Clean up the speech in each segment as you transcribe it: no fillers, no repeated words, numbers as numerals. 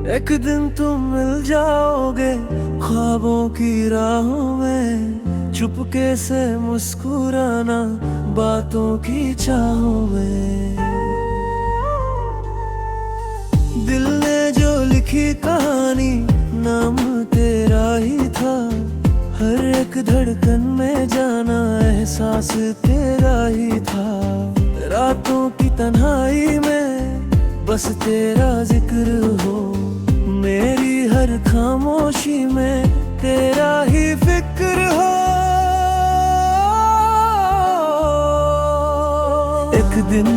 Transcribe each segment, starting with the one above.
एक दिन तुम मिल जाओगे ख्वाबों की राहों में, चुपके से मुस्कुराना बातों की चाहों में। दिल ने जो लिखी कहानी नाम तेरा ही था, हर एक धड़कन में जाना एहसास तेरा ही था। रातों की तन्हाई में बस तेरा जिक्र हो, मेरी हर खामोशी में तेरा ही फिक्र हो। एक दिन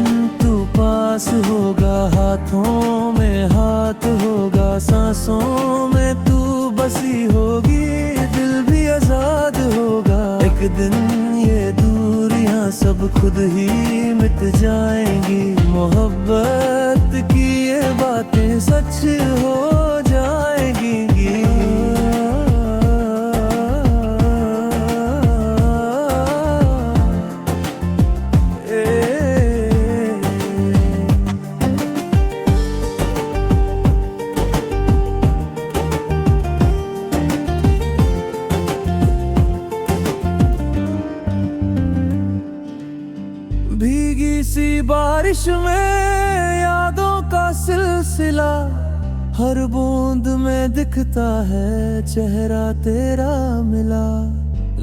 तू पास होगा, हाथों में हाथ होगा, सांसों में तू बसी होगी, दिल भी आजाद होगा। एक दिन ये दूरियां सब खुद ही मिट जाएंगी, मोहब्बत की ये बातें सच हो जाएंगी। भीगी सी बारिश में यादों का सिलसिला, हर बूंद में दिखता है चेहरा तेरा मिला।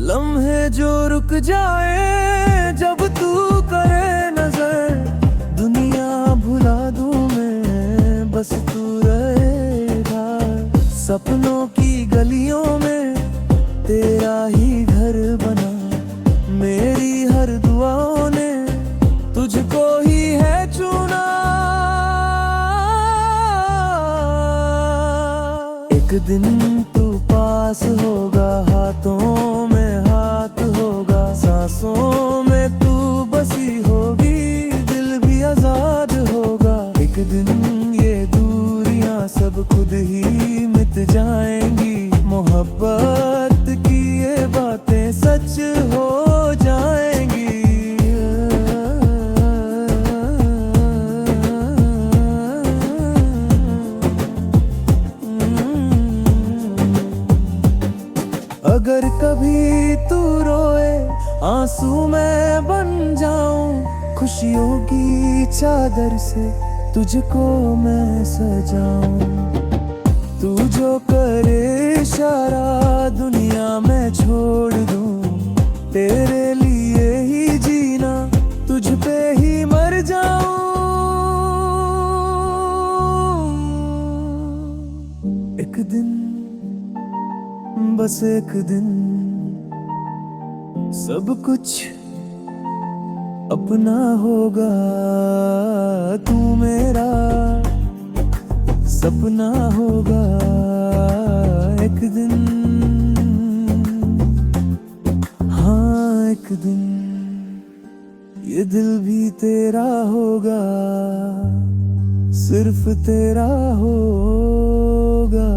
लम्हे जो रुक जाए जब तू करे नजर, दुनिया भुला दूं मैं बस तू रहेगा। सपनों की गलियों में तेरा ही घर बना, मेरी हर दुआओं ने तुझको ही है चुना। एक दिन तू पास होगा, हाथों में हाथ होगा, सांसों में तू बसी होगी, दिल भी आजाद होगा। एक दिन ये दूरियां सब खुद ही मिट जाएंगी, मोहब्बत की ये बातें सच हो जाएंगी। अगर कभी तू रोए आंसू मैं बन जाऊं, खुशियों की चादर से तुझको मैं सजाऊं। तू जो करे इशारा दुनिया में छोड़ दूं, तेरे लिए ही जीना तुझ पे ही मर जाऊं। एक दिन बस एक दिन सब कुछ अपना होगा, तू मेरा सपना होगा। एक दिन हाँ एक दिन ये दिल भी तेरा होगा, सिर्फ तेरा होगा।